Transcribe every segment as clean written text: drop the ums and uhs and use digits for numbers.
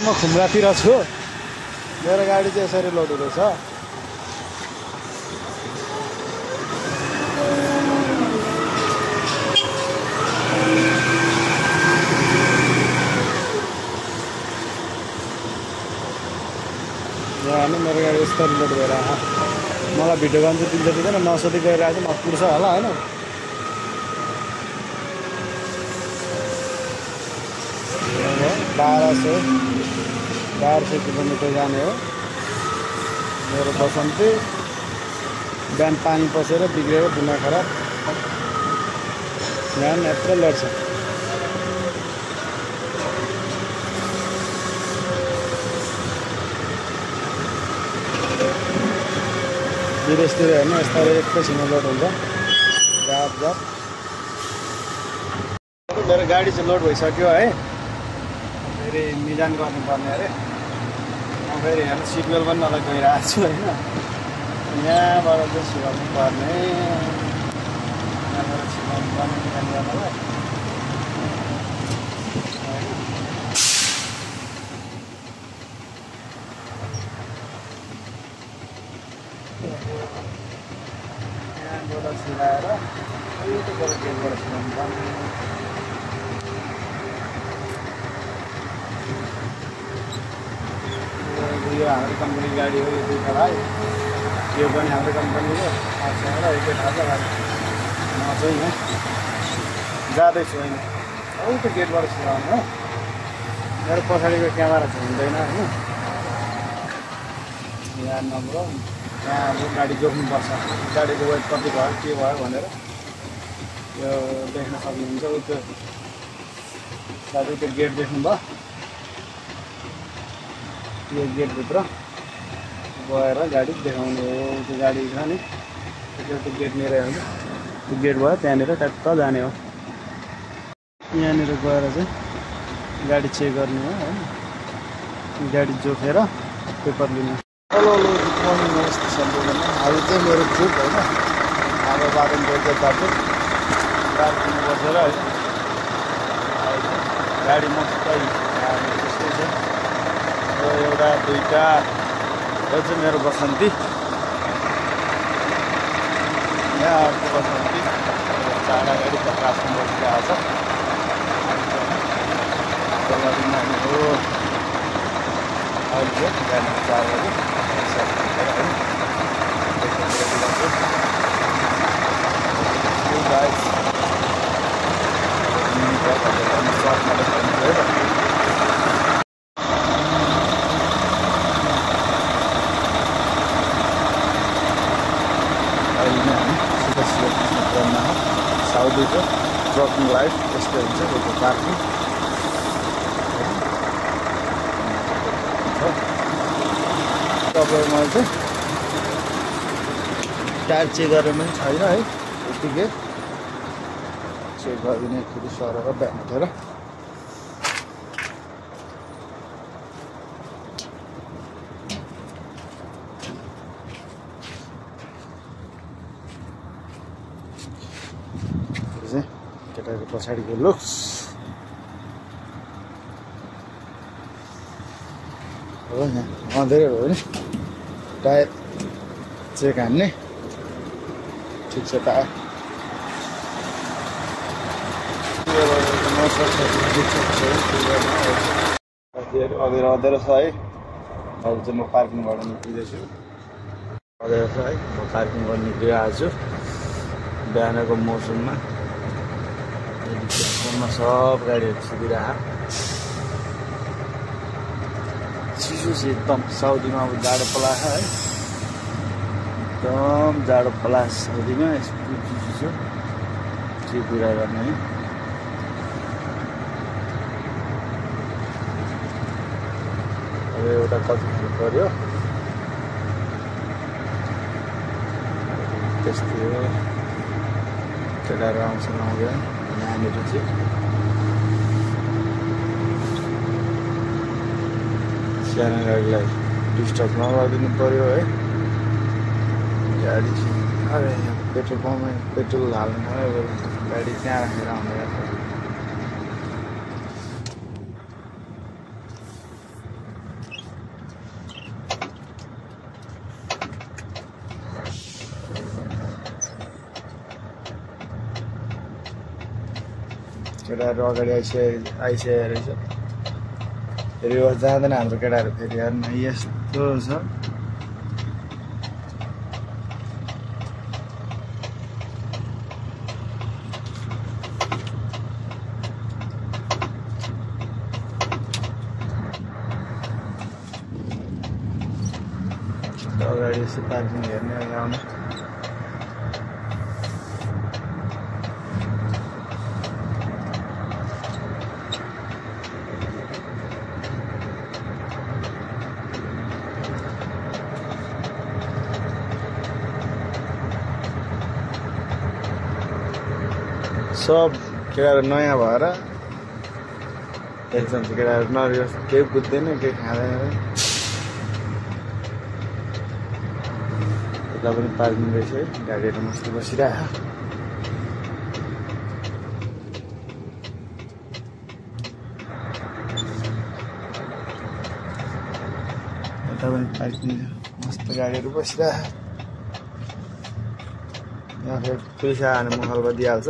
म खुम्रातिर छु मेरो गाडी चाहिँ यसरी लोड हुँदैछ यहाँ नि मेरो गाडी यसरी लोड भएर मलाई भिडियो गर्न चाहिँ दिन्छ दिँदैन नसोधी गइरहेको छ म पुग्छ होला हैन 1200 किलोमिटर जाने हो मेरो बसन्ती बिहान पानी पसेर बिग्रेको धुना खराब यहाँ यत्रो लड्छ विदेशतिर हेर्नु यस्तै एकैछिन लोड हुन्छ जाप मेरो गाडी चाहिँ लोड भइसक्यो है फेरि मिजान गर्नुपर्ने अरे म फेरि हेर्नु सिट बेल्ट पनि नलाइ गइरहेको छु होइन यहाँबाट चाहिँ छिराउनु पर्ने यहाँबाट छिराउनु पर्ने मिजान गर्नलाई यहाँबाट छिराएर उयोबाट गेटबाट छिराउनु पर्ने यो हाम्रो कम्पनी गाडी हो यो दुईटा भाइ यो पनि हाम्रो कम्पनी हो आजबाट एकै ठाउँमा गाडी म चाहिँ यहाँ जाँदैछु होइन उल्टो गेटबाट छिराउनु हो मेरो पछाडिको क्यामेरा चाहिँ हुँदैन होइन यहाँ नम्बर यहाँ अब गाडी जोख्नुपर्छ गाडीको वेट कति भयो के भयो भनेर यो देख्न सक्नुहुन्छ त्यो साथै त्यो गेट देख्नुभयो यो गेटभित्र गएर गाडी देखाउने हो त्यो गाडी छ नि त्यो गेट मेरै हो त्यो गेट भयो त्यहाँनिर टक्क जाने हो यहाँनिर गएर चाहिँ गाडी चेक गर्ने हो होइन गाडी जोखेर पेपर लिने हेलो गुड मर्निङ नमस्ते सबैजना आज चाहिँ मेरो ट्रिप होइन हाम्रो बाटो बोल्दै बाटो पार्किङ बसेर होइन गाडी मस्तै त्यस्तै छ एउटा दुईटा यो चाहिँ मेरो बसन्ती यहाँ अर्को बसन्ती चार अगाडि प्रकाशमा बसिरहेको छ हो अहिले चाहिँ बिहान 4 बजी साउदीको ट्रकिङ लाइफ यस्तै हुन्छ यो पार्किङ तपाईँ मैले चाहिँ टायर चेक गरेर पनि छैन है यतिकै चेक गरिदिने फेरि सरेर बिहान उठेर केटाको पछाडिको लुक्स हो यहाँ अँधेरै हो नि टायर चेक हान्ने ठिक छ टायर अँधेरो अँधेरो छ है अब चाहिँ म पार्किङबाट निक्लिँदैछु अँधेरो छ है म पार्किङबाट निक्लिरहेको छु बिहानको मौसममा सब गाडीहरू छिरिरहेको चिसो छ एकदम साउदीमा अब जाडो पलाछ है एकदम जाडो पलाछ साउदीमा यस्तो चिसो छ के कुरा गर्ने है अब एउटा कति पर्यो त्यस्तै हो केटाहरू आउँछ नआउँदैन यहाँनिर चाहिँ सानो गाडीलाई डिस्टर्ब नगरिदिनु पर्यो है गाडी अरे पेट्रोल पम्पमा पेट्रोल हाल्नु पर्यो गाडी त्यहाँ राखेर आउँदै केटाहरू अगाडि आइसकेको रहेछ। फेरि जाँदैन हाम्रो केटाहरू फेरि हेर्न यस्तो छ। अगाडि यसो पार्किङ हेर्ने आउने सब केटाहरू नयाँ भएर एकदम केटाहरू नरियो केही बुझ्दैन केही खाँदैन। यता पनि पार्किङ रहेछ है, गाडीहरू मस्त बसिरहेको। यता पनि पार्किङ मस्त गाडीहरू बसिरहेको। यहाँ फेरि पुलिस आयो भने मुखलमा दिइहाल्छ।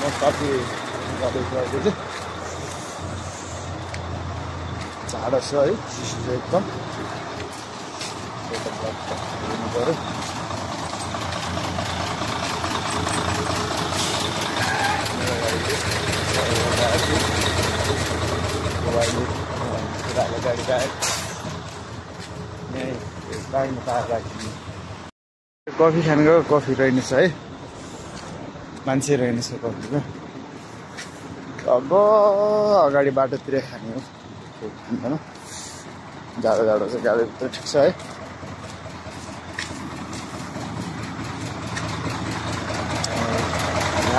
म कफी गर्दैछु चाहिँ झाडो छ है, चिसो छ एकदम। हेर्नु पऱ्यो गाडी आयो बाइकमा तार राखिदिनु। कफी खानु गयो, कफी रहेनछ है, मान्छे रहेनछ कफीको। अब अगाडि बाटोतिर खाने हो, खाँदैन। जाडो जाडो छ, गाडीभित्र ठिक छ है।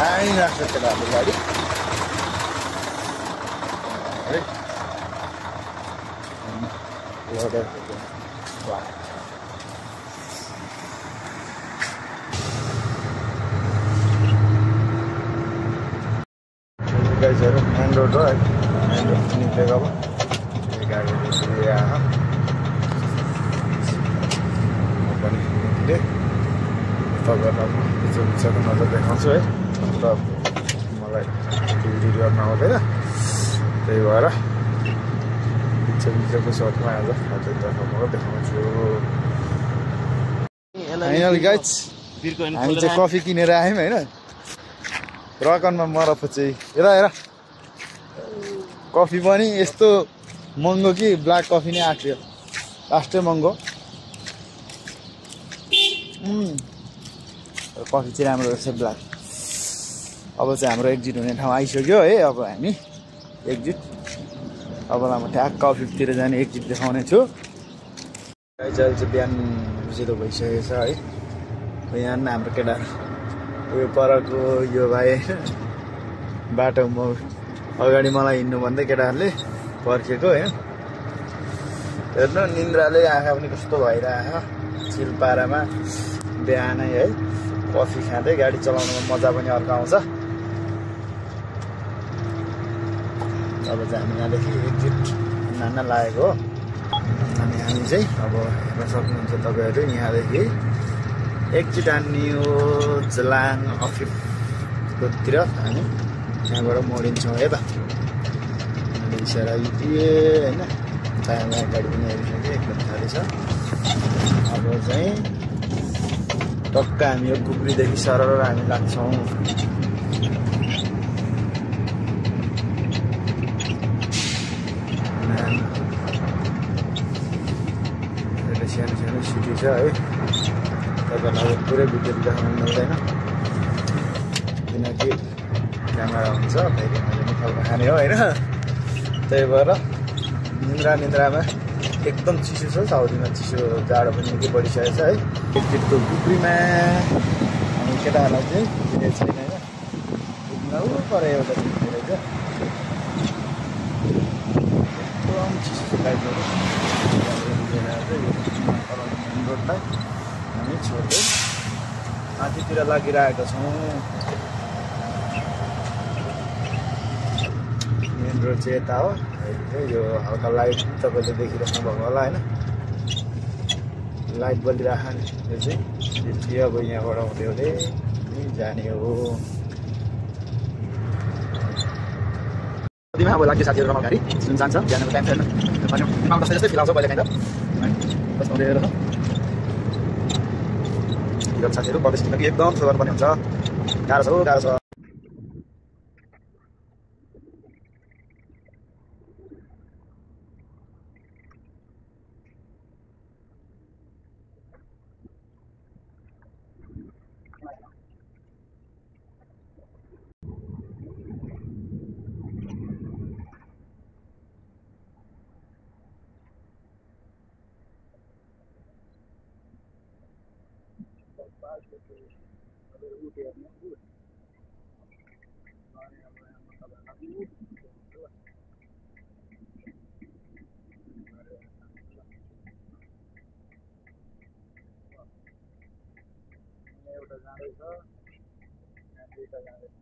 आइरहेको छ केटाहरू गाडी है। गाइजहरू मेन रोड हो है, मेन रोड निक्लेको अब गाडीहरू यसरी आयो। म पनि निक्लेँ, तपाईँहरूलाई पिछाको नजर देखाउँछु है। र मलाई भिडियो गर्न आउँदैन, त्यही भएर पिछाको सर्टमा आज हजुर देखाउँछु। फाइनल गाइज हामी चाहिँ कफी किनेर आयौँ होइन। रकनमा मरफ चाहिँ हेर कफी पनि यस्तो महँगो कि ब्ल्याक कफी नै आँट्यो, लास्टै महँगो। कफी चाहिँ राम्रो रहेछ ब्ल्याक। अब चाहिँ हाम्रो एक्जिट हुने ठाउँ आइसक्यो है। अब हामी एक्जिट, अबलाई म ठ्याक्क अफिसतिर जाने एक्जिट देखाउने छु। अहिले चाहिँ बिहान उज्यालो भइसकेको छ है। यहाँ हाम्रो केटाहरू उयो परको यो भाइ बाटो म अगाडि मलाई हिँड्नु भन्दै केटाहरूले पर्खेको है। हेर्नु निन्द्राले आँखा पनि कस्तो भइरहेको, चिलपारामा बिहानै है कफी खाँदै गाडी चलाउनुमा मजा पनि अर्को आउँछ। अब चाहिँ हामी यहाँदेखि एक्जिट नान्न लागेको हो। अनि हामी चाहिँ अब हेर्न सक्नुहुन्छ तपाईँहरू, यहाँदेखि एक्जिट हान्ने हो जलाङ अफिसकोतिर। हामी त्यहाँबाट मोडिन्छौँ है त। इसारा दिए होइन, दायाँ बायाँ गाडी पनि हेरिसक्यो, एकदम खाली छ। अब चाहिँ टक्क हामी यो कुक्रीदेखि सरर हामी लाग्छौँ। सानो सानो सिटी छ है। तपाईँहरूलाई पुरै भिडियो देखाउनु मिल्दैन किनकि क्यामेरा हुन्छ, फेरि मैले निकाल्न खाने हो होइन। त्यही भएर निन्द्रामा एकदम चिसो छ, साउदीमा चिसो जाडो पनि निकै बढिसकेको छ है। एक्जिटको कुक्रीमा हामी केटाहरूलाई चाहिँ दिने छैन होइन। पुग्नु पर एउटा रहेछ, एकदम चिसो छ गाडीहरू। मेन रोडलाई हामी छोड्दै माथितिर लागिरहेका छौँ। मेन रोड चाहिँ यता हो। यो हल्का लाइट तपाईँले देखिराख्नु भएको होला होइन, लाइट बलिरहेको नि। यो चाहिँ अब यहाँबाट हुँदै हुँदै जाने हो दिमा अब लाग्यो साथीहरु रमाइलो गाडी सुनसान छ जानको टाइम छैन भने दिमाग जस्तै जस्तै फिल आउँछ कहिले काहीँ त कस्तो हुँदै हेर त साथीहरु परदेश जिन्दगी एकदम सो गर्नुपर्ने हुन्छ गाह्रो छ गाह्रो छ एउटा जाँदैछ यहाँ दुईटा जाँदैछ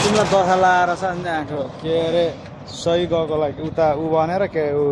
तिमीलाई दखा लाएर छ नि आँखो के अरे सही गएकोलाई उता ऊ भनेर के ऊ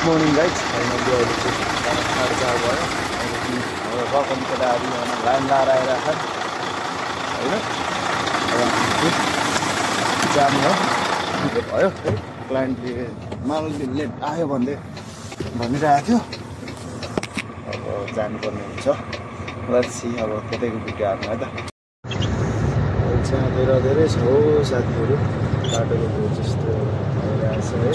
मर्निङ गाइज फाइनली अहिले चाहिँ 4:30 भयो। हाम्रो रकम केटाहरू लाइन लाएर आइरहेको छ होइन। जाम हो भयो है। क्लाइन्टले माल लेट आयो भनिरहेको थियो। अब जानुपर्ने हुन्छ। लेट्स सी अब कतैको भिडियो हाल्नु है त। त्यहाँतिर धेरै छ हो साथीहरू। बाटोको भ्यू जस्तो भइरहेछ है।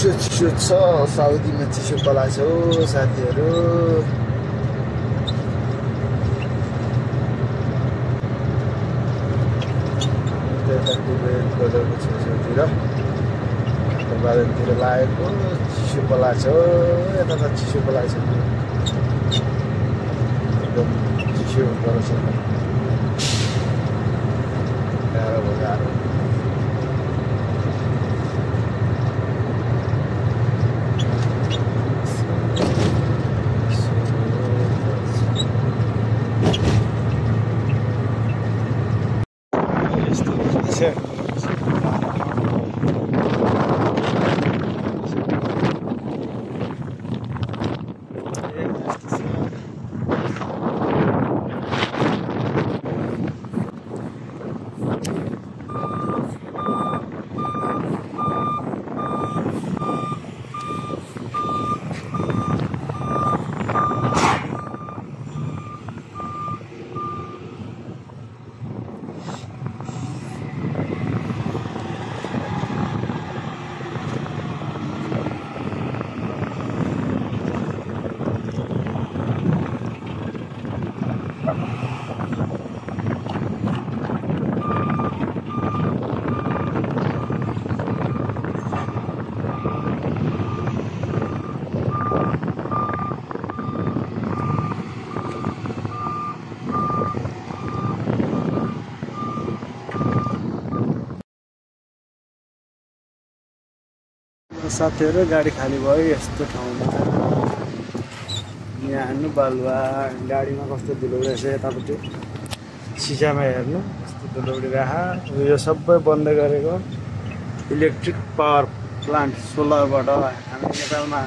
चिसो छ साउदीमा चिसो पलाछ हो साथीहरू। बजारको छेउछेउतिर बादलतिर लागेको चिसो पलाछ हो। यता त चिसो पलाछ एकदम चिसो गरौँ गाह्रो भयो गाह्रो। साथीहरू गाडी खाली भयो यस्तो ठाउँमा। यहाँ हेर्नु बालुवा गाडीमा कस्तो धुलो रहेछ। यतापट्टि सिसामा हेर्नु कस्तो धुलो उडिरहेको। यो सबै बन्द गरेको इलेक्ट्रिक पावर प्लान्ट सोलरबाट। हामी नेपालमा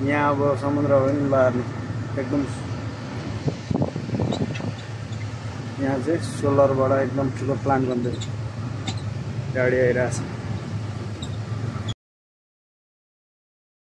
यहाँ अब समुद्र हो नि बार्ने एकदम यहाँ चाहिँ सोलरबाट एकदम ठुलो प्लान्ट बन्दैछ। गाडी आइरहेछ।